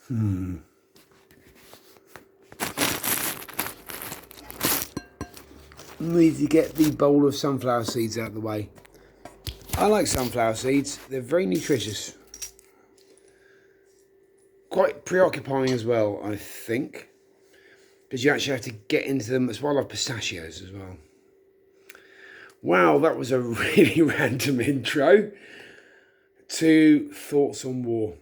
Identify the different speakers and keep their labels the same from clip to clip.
Speaker 1: Need to get the bowl of sunflower seeds out of the way. I like sunflower seeds. They're very nutritious. Quite preoccupying as well, I think. Because you actually have to get into them. That's why I love pistachios as well. Wow, that was a really random intro to Thoughts on War.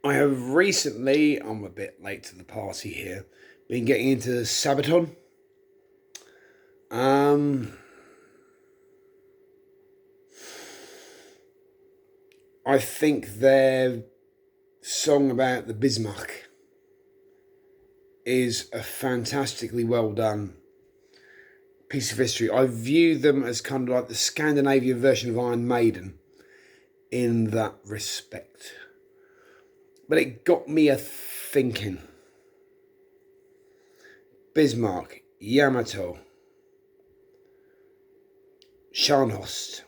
Speaker 1: I have recently, I'm a bit late to the party here, been getting into Sabaton. I think their song about the Bismarck is a fantastically well done piece of history. I view them as kind of like the Scandinavian version of Iron Maiden in that respect. But it got me a thinking. Bismarck, Yamato, Scharnhorst,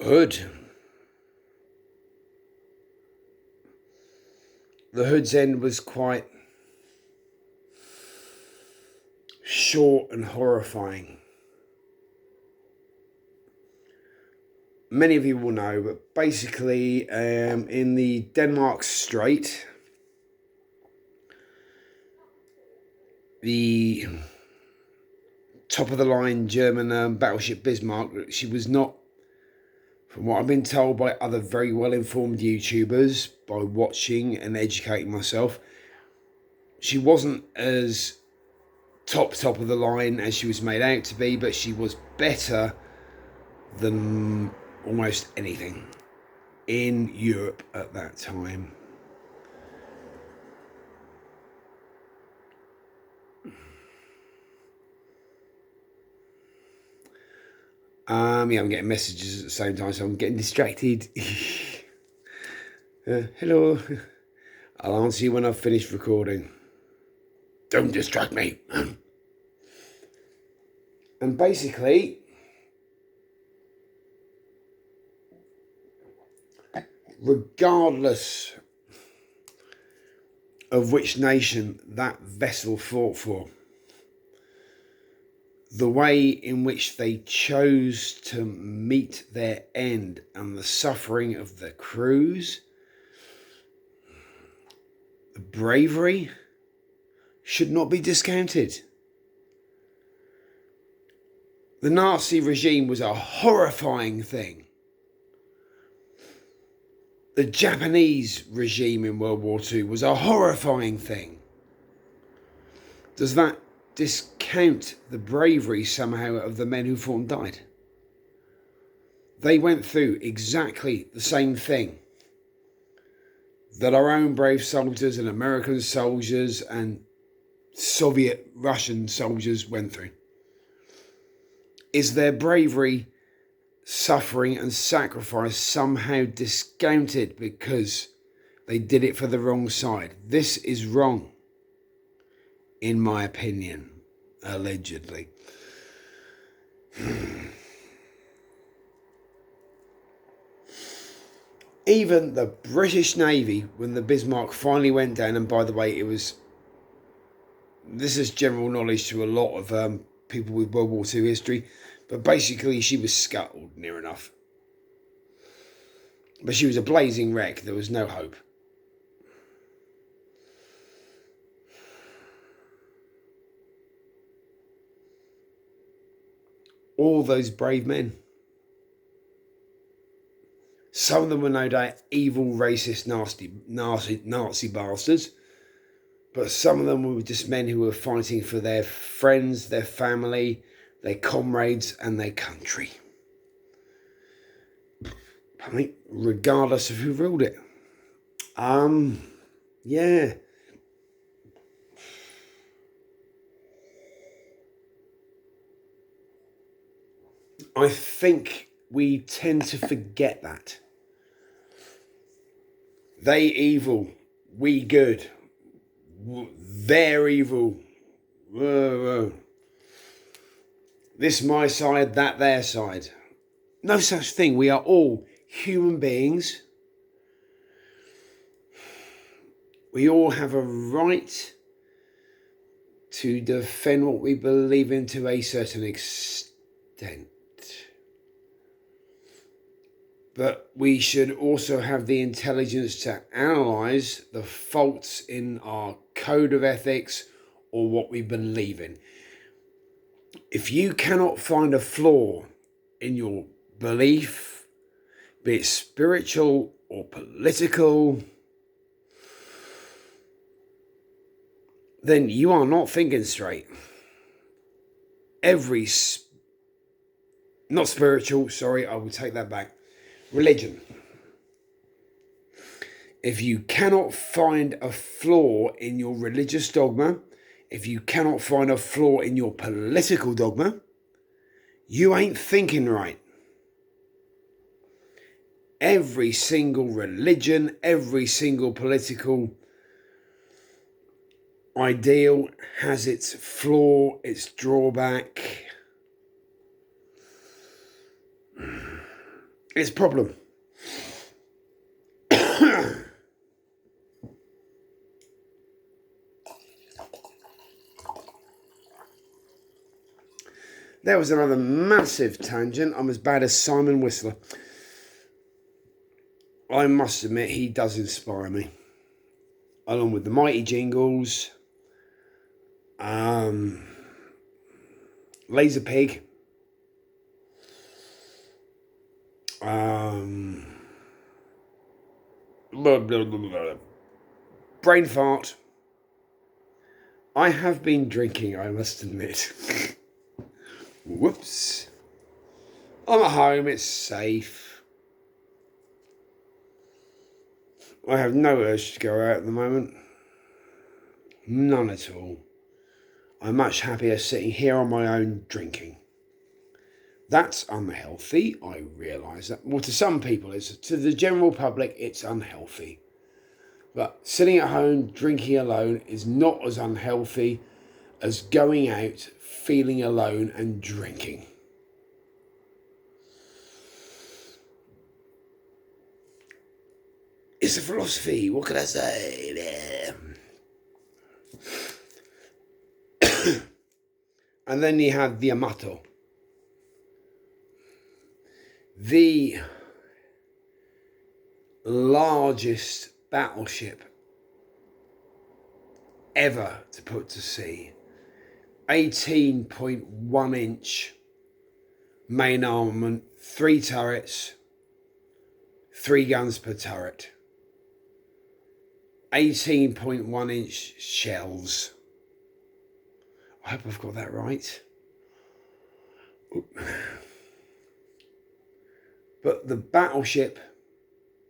Speaker 1: Hood. The Hood's end was quite short and horrifying. Many of you will know, but basically in the Denmark Strait, the top of the line German battleship Bismarck, she was not, from what I've been told by other very well informed YouTubers, by watching and educating myself, she wasn't as top of the line as she was made out to be, but she was better than almost anything in Europe at that time. Yeah, I'm getting messages at the same time, so I'm getting distracted. Hello. I'll answer you when I've finished recording. Don't distract me. And basically, regardless of which nation that vessel fought for, the way in which they chose to meet their end and the suffering of the crews, the bravery should not be discounted. The Nazi regime was a horrifying thing. The Japanese regime in World War II was a horrifying thing. Does that discount the bravery somehow of the men who fought and died? They went through exactly the same thing that our own brave soldiers and American soldiers and Soviet Russian soldiers went through. Is their bravery, suffering and sacrifice somehow discounted because they did it for the wrong side? This is wrong, in my opinion, allegedly. Even the British Navy, when the Bismarck finally went down, and by the way, this is general knowledge to a lot of people with World War II history, but basically she was scuttled near enough. But she was a blazing wreck. There was no hope. All those brave men. Some of them were no doubt evil, racist, Nazi bastards. But some of them were just men who were fighting for their friends, their family, their comrades, and their country. Regardless of who ruled it. Yeah. I think we tend to forget that. They evil, we good. They're evil. Whoa, whoa. This my side, that their side. No such thing. We are all human beings. We all have a right to defend what we believe in to a certain extent. But we should also have the intelligence to analyse the faults in our code of ethics or what we believe in. If you cannot find a flaw in your belief, be it spiritual or political, then you are not thinking straight. Not spiritual, sorry, I will take that back. Religion. If you cannot find a flaw in your religious dogma, if you cannot find a flaw in your political dogma, you ain't thinking right. Every single religion, every single political ideal has its flaw, its drawback, its problem. There was another massive tangent. I'm as bad as Simon Whistler. I must admit, he does inspire me. Along with the Mighty Jingles, Laser Pig, Brain Fart. I have been drinking, I must admit. Whoops. I'm at home, it's safe. I have no urge to go out at the moment. None at all. I'm much happier sitting here on my own drinking. That's unhealthy, I realise that. Well, to some people, to the general public, it's unhealthy. But sitting at home drinking alone is not as unhealthy as going out, feeling alone and drinking. It's a philosophy, what can I say? And then you have the Amato. The largest battleship ever to put to sea. 18.1 inch main armament, 3 turrets, 3 guns per turret. 18.1 inch shells. I hope I've got that right. But the battleship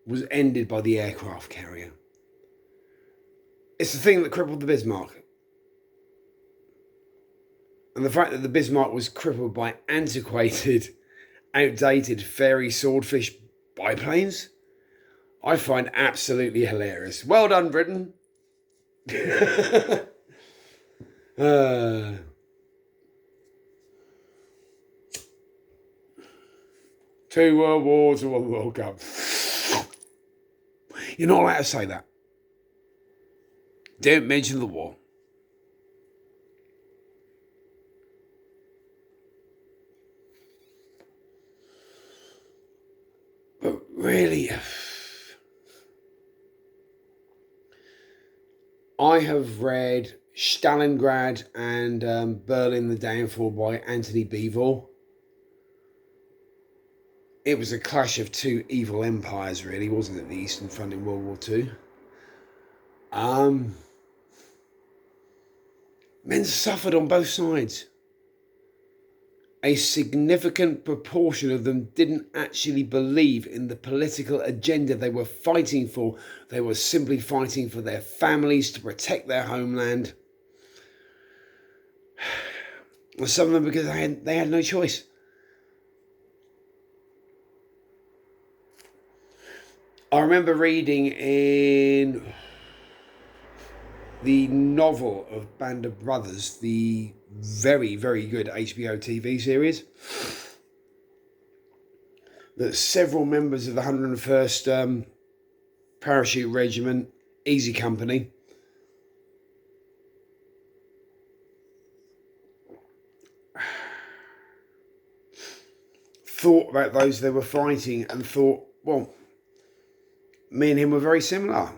Speaker 1: was ended by the aircraft carrier. It's the thing that crippled the Bismarck. And the fact that the Bismarck was crippled by antiquated, outdated fairy swordfish biplanes, I find absolutely hilarious. Well done, Britain. 2 World Wars and 1 World Cup. You're not allowed to say that. Don't mention the war. But really, I have read Stalingrad and Berlin the Downfall by Anthony Beevor. It was a clash of 2 evil empires, really, wasn't it? The Eastern Front in World War II. Men suffered on both sides. A significant proportion of them didn't actually believe in the political agenda they were fighting for. They were simply fighting for their families, to protect their homeland. Some of them because they had no choice. I remember reading in the novel of Band of Brothers, the very, very good HBO TV series. that several members of the 101st Parachute Regiment, Easy Company, thought about those they were fighting and thought, well, me and him were very similar.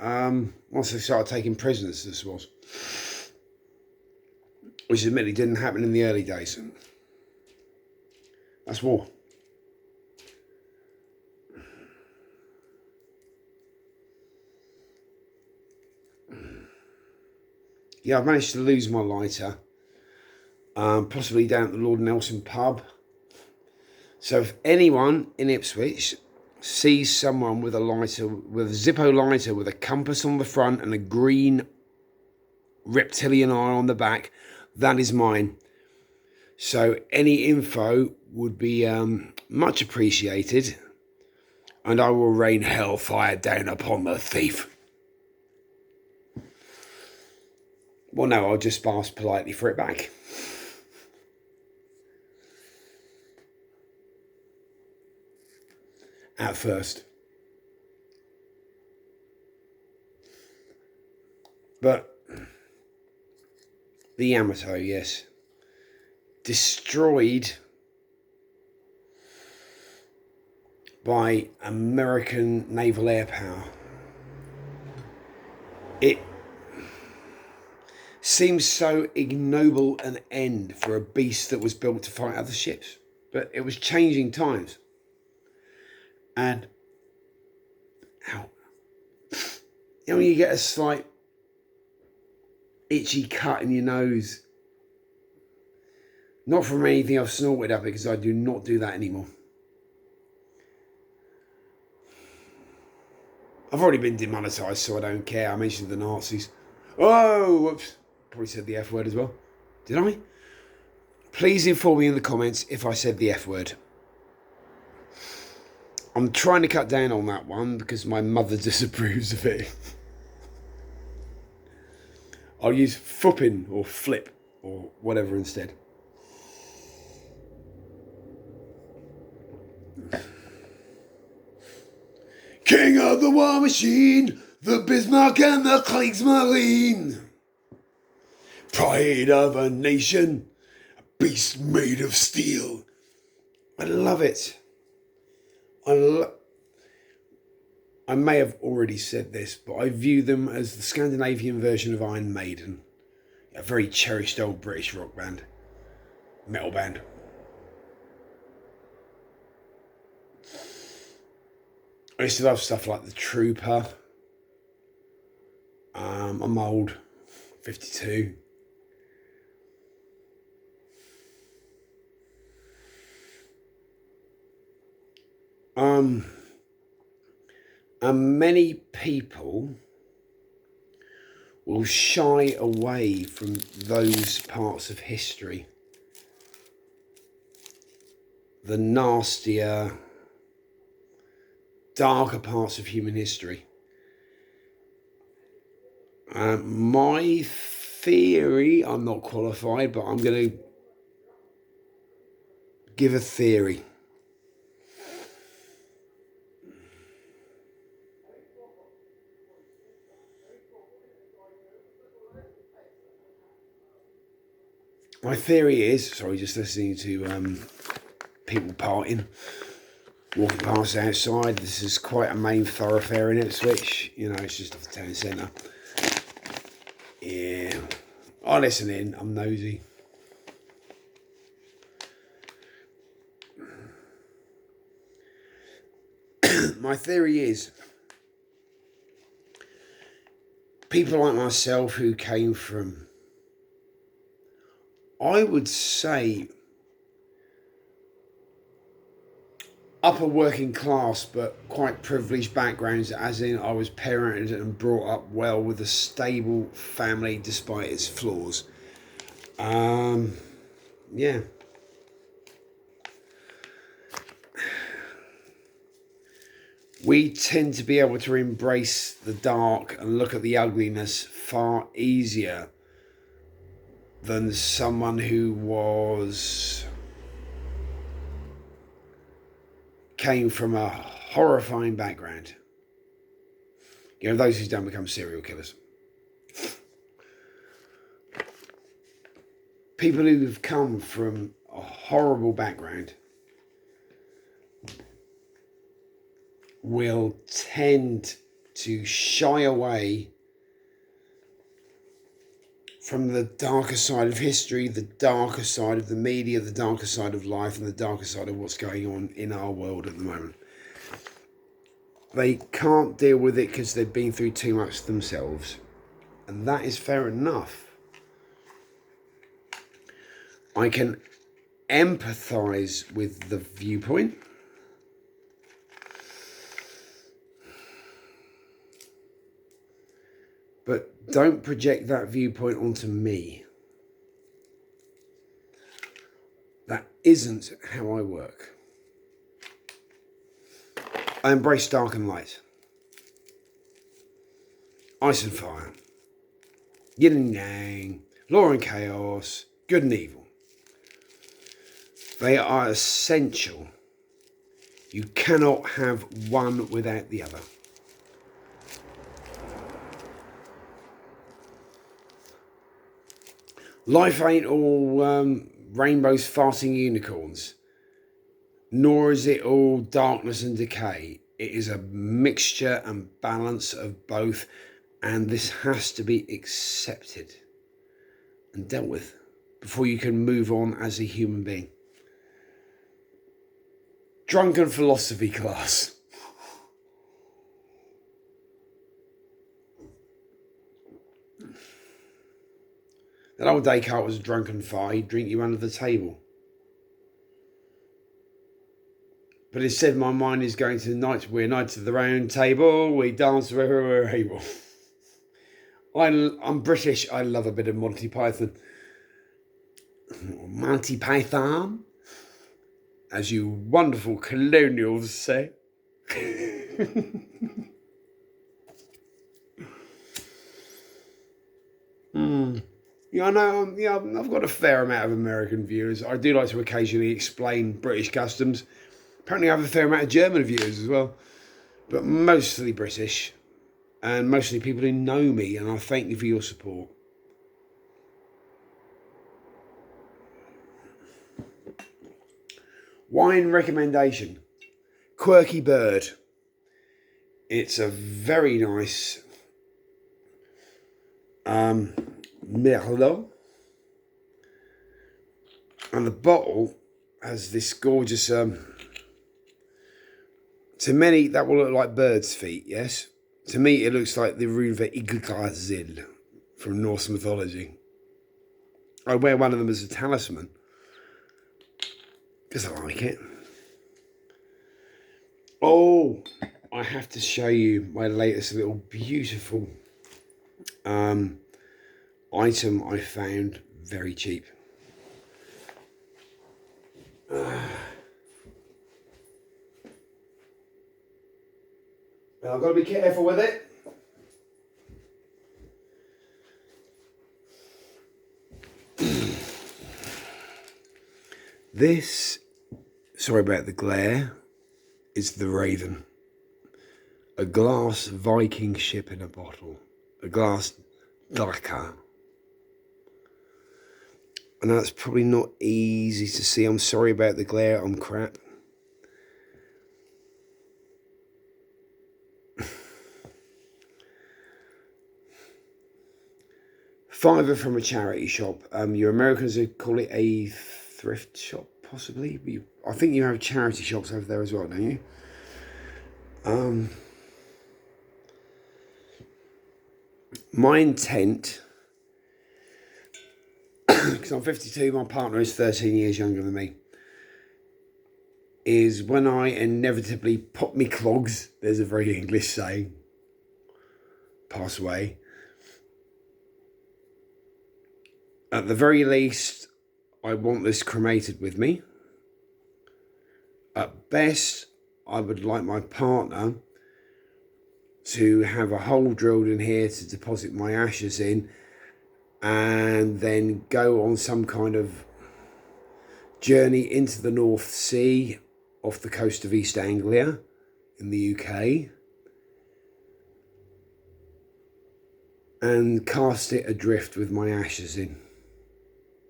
Speaker 1: Once they started taking prisoners, this was. Which admittedly didn't happen in the early days. That's war. Yeah, I've managed to lose my lighter. Possibly down at the Lord Nelson pub. So if anyone in Ipswich sees someone with a lighter, with a Zippo lighter with a compass on the front and a green reptilian eye on the back, that is mine. So any info would be much appreciated, and I will rain hellfire down upon the thief. Well, no, I'll just ask politely for it back. At first. But the Yamato, yes, destroyed by American naval air power. It seems so ignoble an end for a beast that was built to fight other ships, but it was changing times. And you know, when you get a slight itchy cut in your nose, not from anything I've snorted at, because I do not do that anymore. I've already been demonetised, so I don't care. I mentioned the Nazis. Oh, whoops. Probably said the F word as well. Did I? Please inform me in the comments if I said the F word. I'm trying to cut down on that one because my mother disapproves of it. I'll use flipping or flip or whatever instead. King of the War Machine, the Bismarck and the Kriegsmarine. Pride of a nation, a beast made of steel. I love it. I may have already said this, but I view them as the Scandinavian version of Iron Maiden. A very cherished old British rock band. Metal band. I used to love stuff like The Trooper. I'm old. 52. And many people will shy away from those parts of history. The nastier, darker parts of human history. My theory, I'm not qualified, but I'm going to give a theory. My theory is, sorry, just listening to people partying, walking past outside. This is quite a main thoroughfare in Ipswich. You know, it's just off the town centre. Yeah, I listen in. I'm nosy. My theory is, people like myself who came from, I would say, upper working class but quite privileged backgrounds, as in I was parented and brought up well with a stable family despite its flaws. Yeah. We tend to be able to embrace the dark and look at the ugliness far easier than someone who was came from a horrifying background. You know, those who don't become serial killers. People who've come from a horrible background will tend to shy away from the darker side of history, the darker side of the media, the darker side of life, and the darker side of what's going on in our world at the moment. They can't deal with it because they've been through too much themselves. And that is fair enough. I can empathise with the viewpoint. But don't project that viewpoint onto me. That isn't how I work. I embrace dark and light. Ice and fire. Yin and yang. Law and chaos. Good and evil. They are essential. You cannot have one without the other. Life ain't all rainbows farting unicorns, nor is it all darkness and decay. It is a mixture and balance of both, and this has to be accepted and dealt with before you can move on as a human being. Drunken philosophy class. That old Descartes was a drunken fire. He'd drink you under the table. But instead, my mind is going to the night. We're knights of the round table. We dance wherever we're able. I'm British. I love a bit of Monty Python. Monty Python, as you wonderful colonials say. Yeah, I know. Yeah, I've got a fair amount of American viewers. I do like to occasionally explain British customs. Apparently, I have a fair amount of German viewers as well, but mostly British, and mostly people who know me. And I thank you for your support. Wine recommendation: Quirky Bird. It's a very nice Merlot, and the bottle has this gorgeous to many that will look like birds' feet. Yes, to me it looks like the rune for Yggdrasil from Norse mythology. I wear one of them as a talisman because I like it. Oh, I have to show you my latest little beautiful item I found very cheap. Now I've got to be careful with it. This, sorry about the glare, is the Raven. A glass Viking ship in a bottle. A glass Daka. I know it's probably not easy to see. I'm sorry about the glare. I'm crap. £5 from a charity shop. Your Americans would call it a thrift shop, possibly. I think you have charity shops over there as well, don't you? My intent, because I'm 52, my partner is 13 years younger than me, is when I inevitably pop me clogs, there's a very English saying, pass away. At the very least, I want this cremated with me. At best, I would like my partner to have a hole drilled in here to deposit my ashes in, and then go on some kind of journey into the North Sea off the coast of East Anglia in the UK and cast it adrift with my ashes in.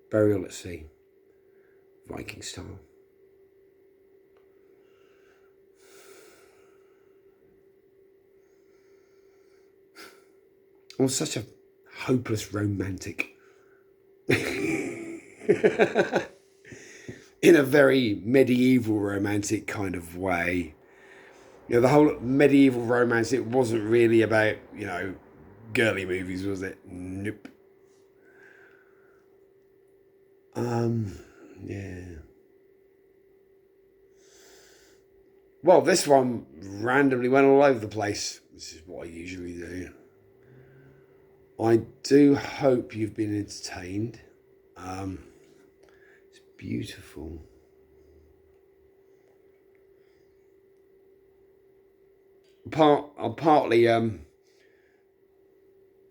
Speaker 1: Burial at sea, Viking style. I was such a hopeless romantic. In a very medieval romantic kind of way. You know, the whole medieval romance, it wasn't really about, you know, girly movies, was it? Nope. Yeah. Well, this one randomly went all over the place. This is what I usually do. I do hope you've been entertained. It's beautiful. I'm partly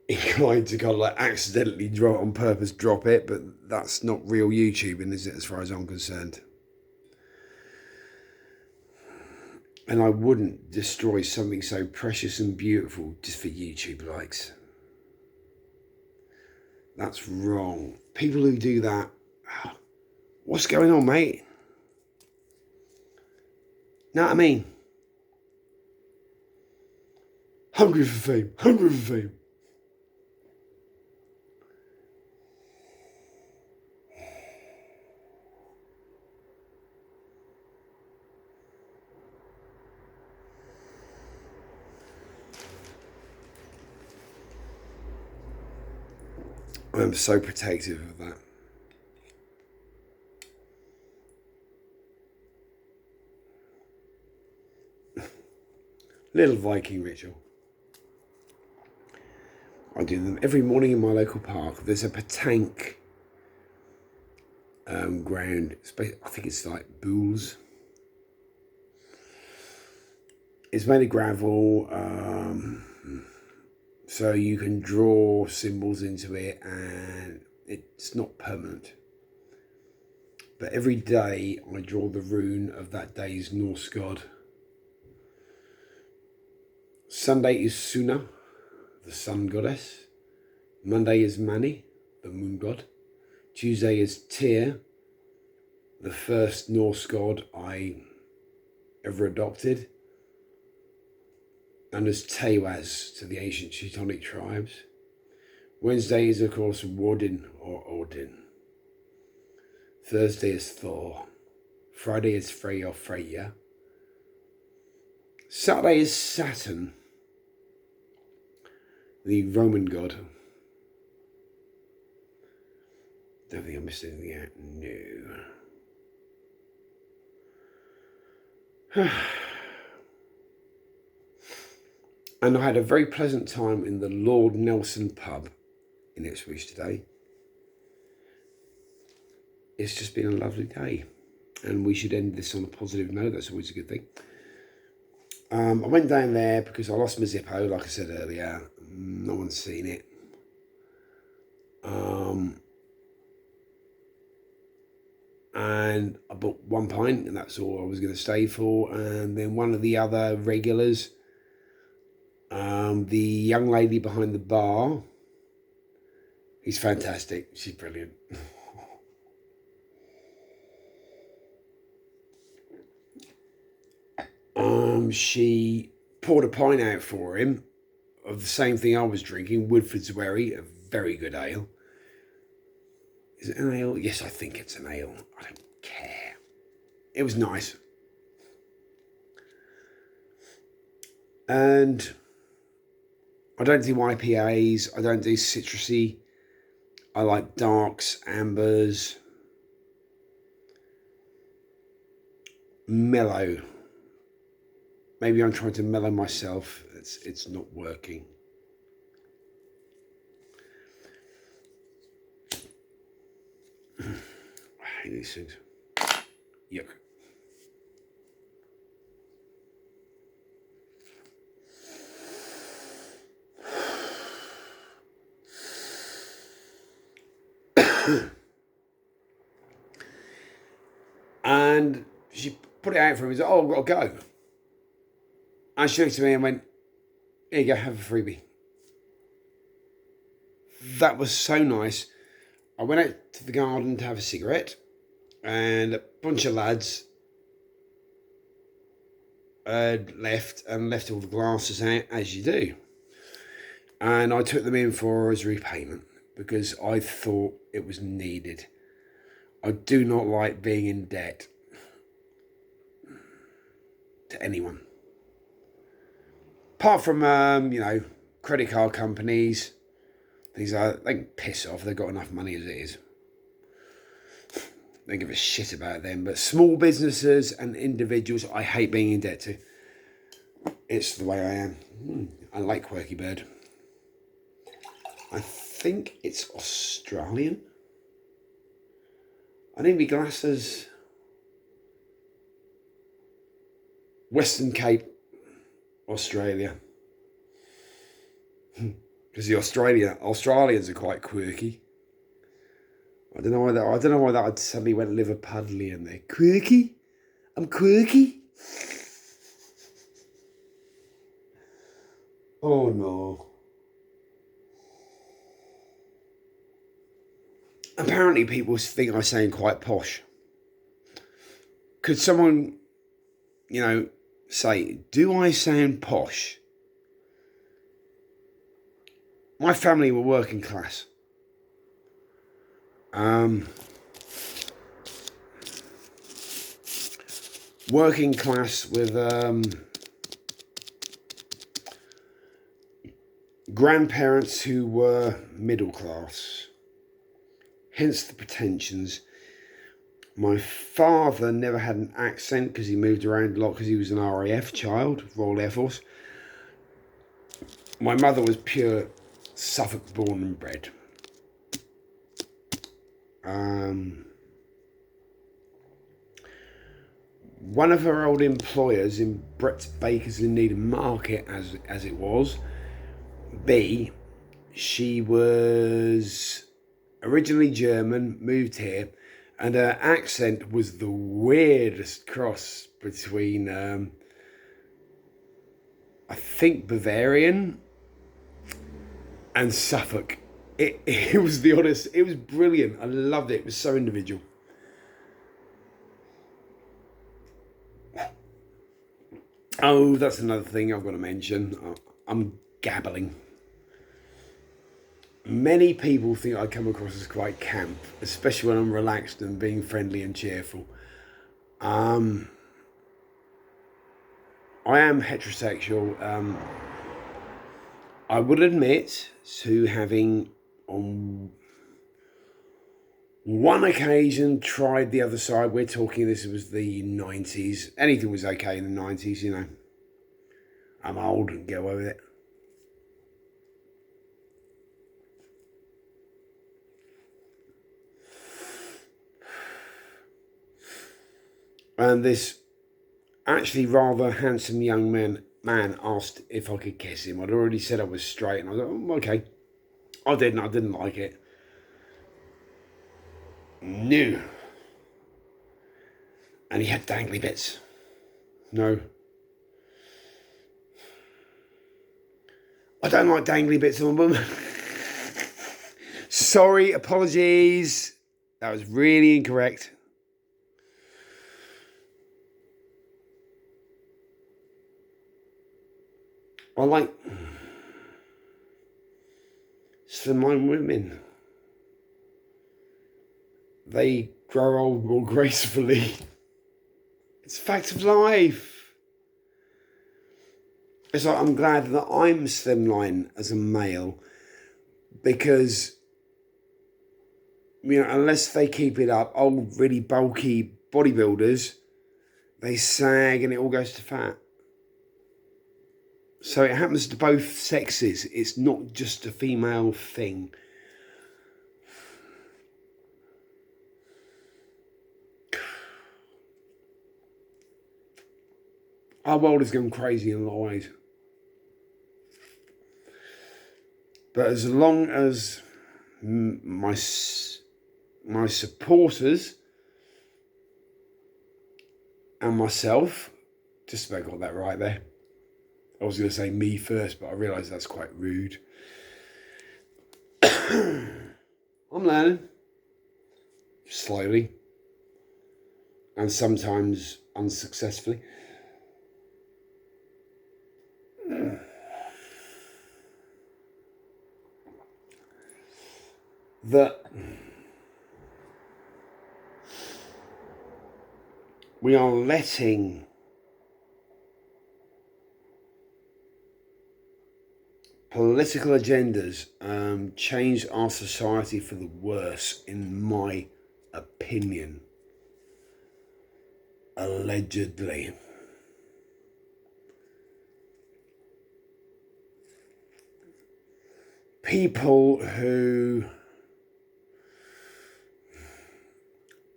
Speaker 1: inclined to kind of like accidentally on purpose drop it, but that's not real YouTubing, is it, as far as I'm concerned? And I wouldn't destroy something so precious and beautiful just for YouTube likes. That's wrong. People who do that, what's going on, mate? Know what I mean? Hungry for fame, hungry for fame. I'm so protective of that. Little Viking ritual. I do them every morning in my local park. There's a petanque ground. I think it's like Bools. It's made of gravel, so you can draw symbols into it, and it's not permanent. But every day I draw the rune of that day's Norse god. Sunday is Suna, the sun goddess. Monday is Mani, the moon god. Tuesday is Tyr, the first Norse god I ever adopted. And as Tewaz to the ancient Teutonic tribes. Wednesday is, of course, Woden or Odin. Thursday is Thor. Friday is Frey or Freya. Saturday is Saturn, the Roman god. Don't think I missed anything out. No. And I had a very pleasant time in the Lord Nelson pub in Ipswich today. It's just been a lovely day. And we should end this on a positive note. That's always a good thing. I went down there because I lost my Zippo, like I said earlier. No one's seen it. And I bought 1 pint, and that's all I was going to stay for. And then one of the other regulars, the young lady behind the bar, she's fantastic. She's brilliant. She poured a pint out for him of the same thing I was drinking, Woodford's Wherry, a very good ale. Is it an ale? Yes, I think it's an ale. I don't care. It was nice. And I don't do IPAs. I don't do citrusy. I like darks, ambers, mellow. Maybe I'm trying to mellow myself. It's not working. I hate these things. Yuck. And she put it out for him. He's like, oh, I've got to go. And she looked at me and went, here you go, have a freebie. That was so nice. I went out to the garden to have a cigarette, and a bunch of lads had left all the glasses out, as you do. And I took them in for as repayment because I thought it was needed. I do not like being in debt to anyone. Apart from, credit card companies, things like that, they can piss off. They've got enough money as it is. They give a shit about them. But small businesses and individuals, I hate being in debt to. It's the way I am. I like Quirky Bird. I think it's Australian. I need my glasses. Western Cape, Australia. Because the Australians are quite quirky. I don't know why that suddenly went Liverpudlian there. Quirky? I'm quirky? Oh no. Apparently people think I sound quite posh. Could someone, say, do I sound posh? My family were working class. Working class with grandparents who were middle class. Hence the pretensions. My father never had an accent because he moved around a lot because he was an RAF child, Royal Air Force. My mother was pure Suffolk born and bred. One of her old employers in Brett Baker's in Needham Market, as it was, B, she was originally German, moved here, and her accent was the weirdest cross between, I think, Bavarian and Suffolk. It was the honest, it was brilliant. I loved it. It was so individual. Oh, that's another thing I've got to mention. I'm gabbling. Many people think I come across as quite camp, especially when I'm relaxed and being friendly and cheerful. I am heterosexual. I would admit to having, on one occasion, tried the other side. We're talking, this was the 90s. Anything was okay in the 90s, I'm old and get away with it. And this actually rather handsome young man asked if I could kiss him. I'd already said I was straight, and I was like, oh, okay. I didn't like it. No. And he had dangly bits. No. I don't like dangly bits on a woman. Sorry, apologies. That was really incorrect. I like slimline women. They grow old more gracefully. It's a fact of life. It's like, I'm glad that I'm slimline as a male, because, unless they keep it up, old, really bulky bodybuilders, they sag and it all goes to fat. So it happens to both sexes. It's not just a female thing. Our world has gone crazy in a lot of ways. But as long as my supporters and myself. Just about got that right there. I was going to say me first, but I realised that's quite rude. I'm learning. Slowly. And sometimes unsuccessfully. That we are letting political agendas change our society for the worse, in my opinion. Allegedly. People who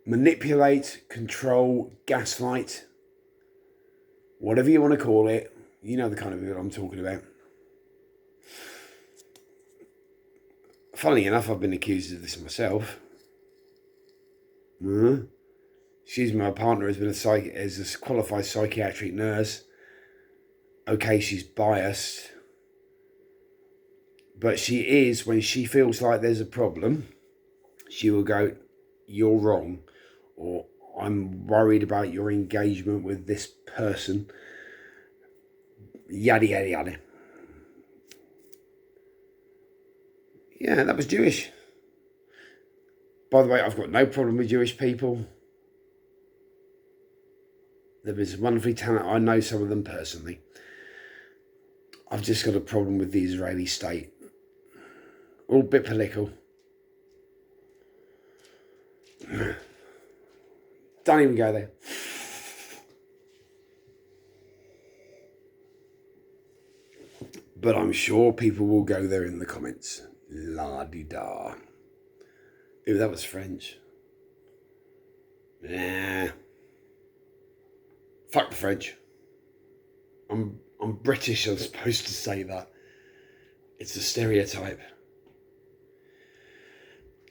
Speaker 1: manipulate, control, gaslight, whatever you want to call it, you know the kind of people I'm talking about. Funnily enough, I've been accused of this myself. Excuse me, my partner has been is a qualified psychiatric nurse. Okay, she's biased. But she is, when she feels like there's a problem, she will go, "You're wrong," or "I'm worried about your engagement with this person." Yada, yada, yada. Yeah, that was Jewish. By the way, I've got no problem with Jewish people. There is wonderfully talented. I know some of them personally. I've just got a problem with the Israeli state. All a bit political. Don't even go there. But I'm sure people will go there in the comments. La-di-da. Ooh, that was French. Nah. Fuck the French. I'm British, I'm supposed to say that. It's a stereotype.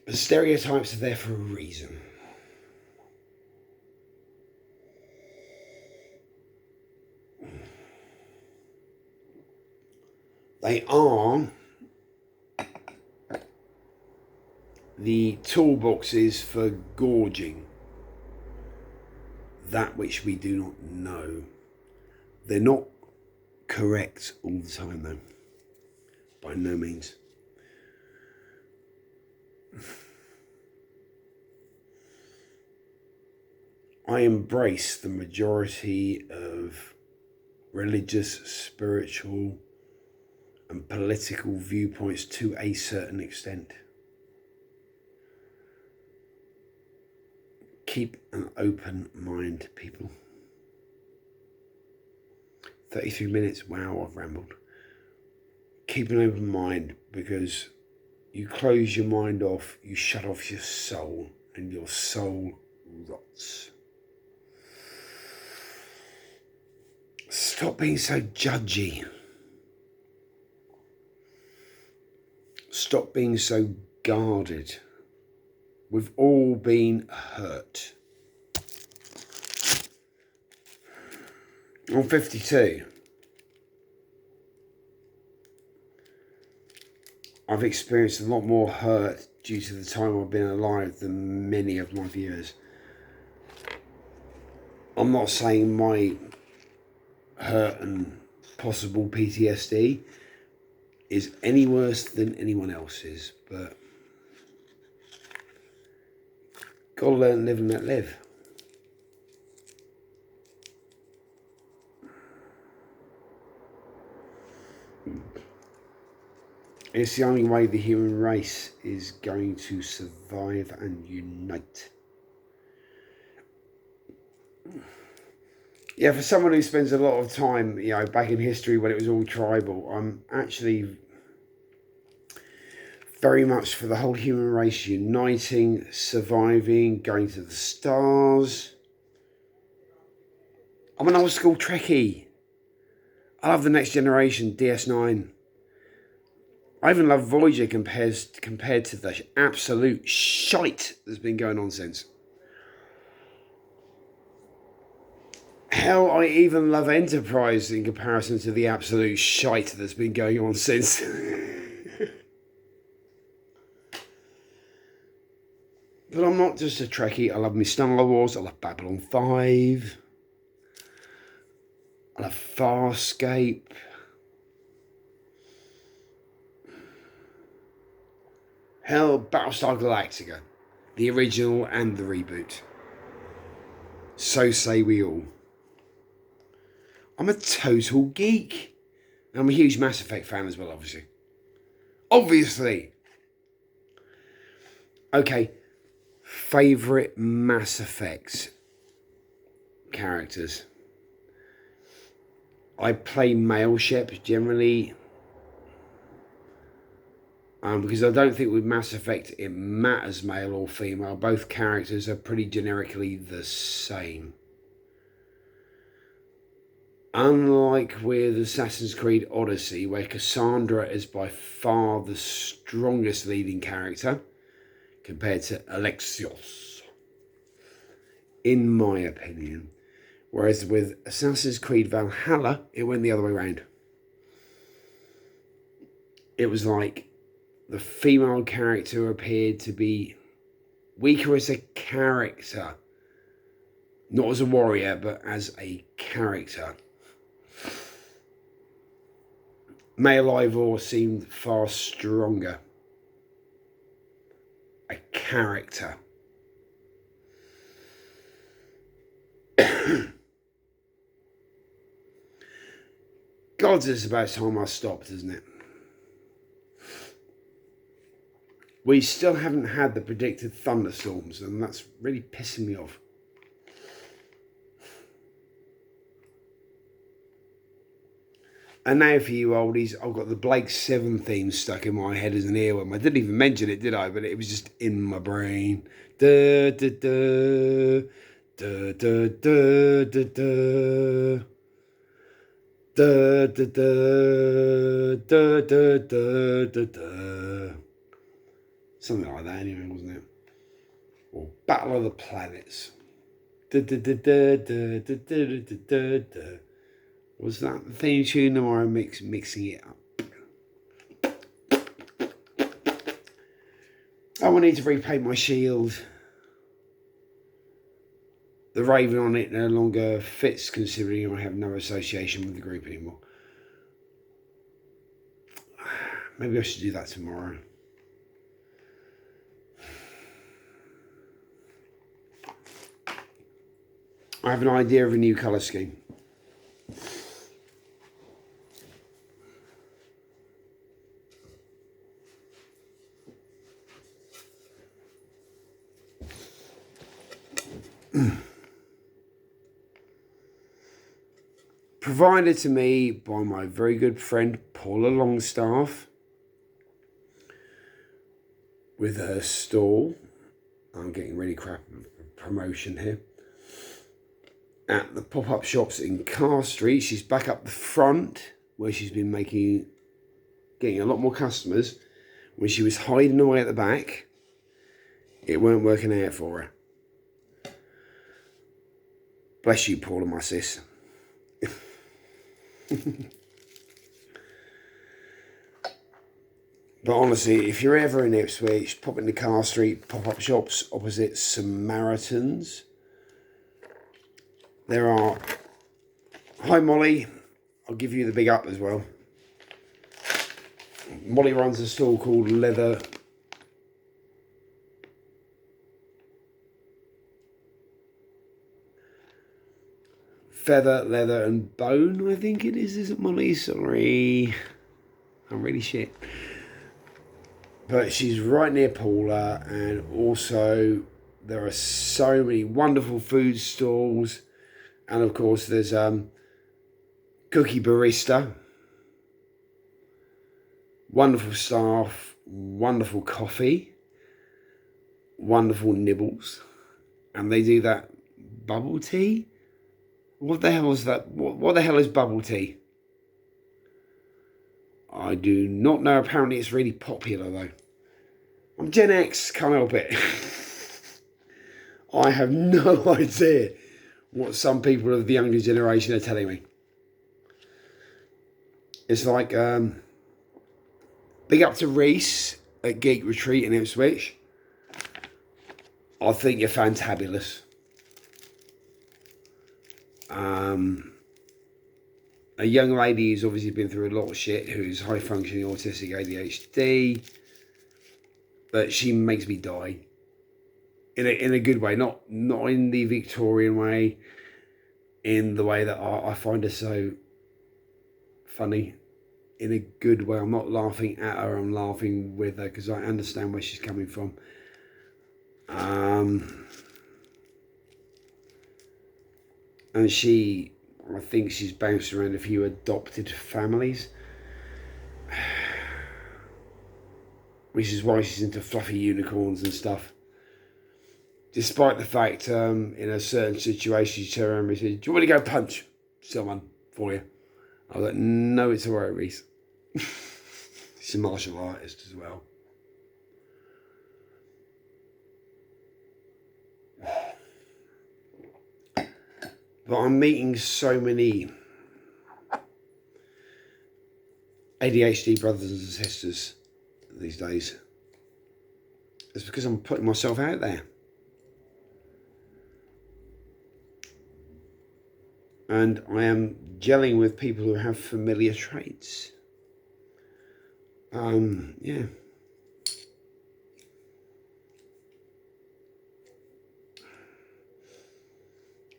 Speaker 1: The stereotypes are there for a reason. They are the toolboxes for gorging that which we do not know. They're not correct all the time, though. By no means. I embrace the majority of religious, spiritual, and political viewpoints to a certain extent. Keep an open mind, people. 33 minutes, wow, I've rambled. Keep an open mind, because you close your mind off, you shut off your soul, and your soul rots. Stop being so judgy. Stop being so guarded. We've all been hurt. I'm 52. I've experienced a lot more hurt due to the time I've been alive than many of my viewers. I'm not saying my hurt and possible PTSD is any worse than anyone else's, but gotta learn, live and let live. It's the only way the human race is going to survive and unite. Yeah, for someone who spends a lot of time, back in history when it was all tribal, I'm actually very much for the whole human race uniting, surviving, going to the stars. I'm an old school Trekkie. I love the Next Generation, DS9. I even love Voyager compared to the absolute shite that's been going on since. Hell, I even love Enterprise in comparison to the absolute shite that's been going on since. But I'm not just a Trekkie. I love me Star Wars. I love Babylon 5. I love Farscape. Hell, Battlestar Galactica. The original and the reboot. So say we all. I'm a total geek. I'm a huge Mass Effect fan as well, obviously. Obviously. Okay. Favourite Mass Effect characters. I play male Shep generally. Because I don't think with Mass Effect it matters male or female. Both characters are pretty generically the same. Unlike with Assassin's Creed Odyssey, where Cassandra is by far the strongest leading character compared to Alexios, in my opinion. Whereas with Assassin's Creed Valhalla, it went the other way around. It was like the female character appeared to be weaker as a character. Not as a warrior, but as a character. Male Ivor seemed far stronger. A character. God, it's about time I stopped, isn't it? We still haven't had the predicted thunderstorms, and that's really pissing me off. And now for you oldies, I've got the Blake 7 theme stuck in my head as an earworm. I didn't even mention it, did I? But it was just in my brain. Da, da, da, da, da, da, da, da. Da, da, da, da, da, da, da, da. Something like that anyway, wasn't it? Or Battle of the Planets. Da, da, da, da, da, da, da, da, da, da. Was that the theme tune, or am I mixing it up? Oh, I need to repaint my shield. The raven on it no longer fits, considering I have no association with the group anymore. Maybe I should do that tomorrow. I have an idea of a new colour scheme. Provided to me by my very good friend Paula Longstaff with her stall. I'm getting really crap promotion here. At the pop-up shops in Carr Street. She's back up the front where she's been getting a lot more customers. When she was hiding away at the back, it weren't working out for her. Bless you, Paula, my sis. But honestly, if you're ever in Ipswich, pop into Carr Street, pop-up shops opposite Samaritans. There are... Hi, Molly. I'll give you the big up as well. Molly runs a stall called Feather, Leather and Bone, I think it is, isn't Molly? Sorry. I'm really shit. But she's right near Paula, and also there are so many wonderful food stalls. And of course there's Cookie Barista. Wonderful staff, wonderful coffee, wonderful nibbles. And they do that bubble tea. What the hell is that? What the hell is bubble tea? I do not know. Apparently it's really popular though. I'm Gen X, can't help it. I have no idea what some people of the younger generation are telling me. It's like, big up to Reese at Geek Retreat in Ipswich. I think you're fantabulous. A young lady who's obviously been through a lot of shit, who's high functioning autistic ADHD, but she makes me die in a good way, not in the Victorian way, in the way that I find her so funny, in a good way. I'm not laughing at her, I'm laughing with her because I understand where she's coming from. And I think she's bounced around a few adopted families, which is why she's into fluffy unicorns and stuff. Despite the fact, in a certain situation, she turned around and said, "Do you want to go punch someone for you?" I was like, "No, it's all right, Reese." She's a martial artist as well. But I'm meeting so many ADHD brothers and sisters these days. It's because I'm putting myself out there. And I am gelling with people who have familiar traits. Yeah. In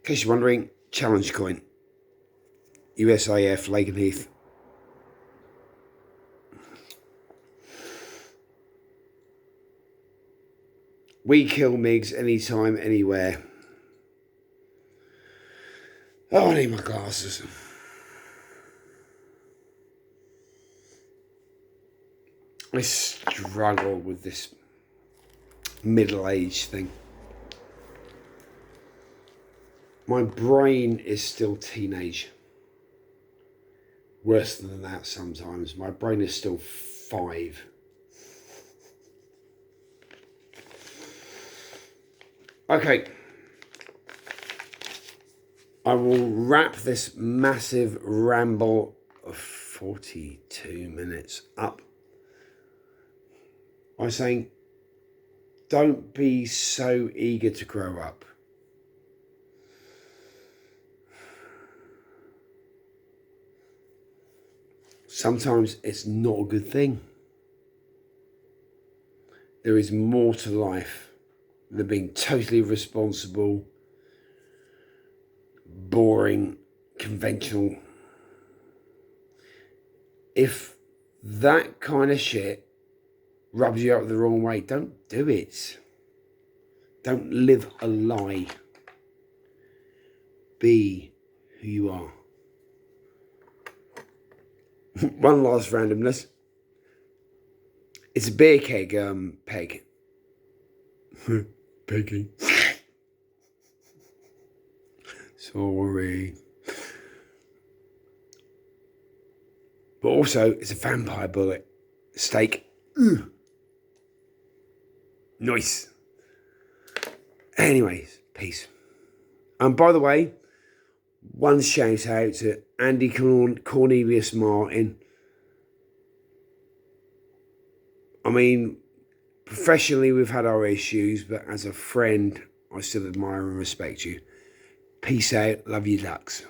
Speaker 1: case you're wondering, challenge coin. USAF, Lakenheath. We kill MiGs anytime, anywhere. Oh, I need my glasses. I struggle with this middle-age thing. My brain is still teenage. Worse than that sometimes. My brain is still 5. Okay. I will wrap this massive ramble of 42 minutes up by saying, don't be so eager to grow up. Sometimes it's not a good thing. There is more to life than being totally responsible, boring, conventional. If that kind of shit rubs you up the wrong way, don't do it. Don't live a lie. Be who you are. One last randomness. It's a beer keg, peg. Peggy. Sorry. But also, it's a vampire bullet. Steak. Nice. Anyways, peace. And by the way, one shout out to Andy Cornelius Martin. I mean, professionally we've had our issues, but as a friend, I still admire and respect you. Peace out. Love you, ducks.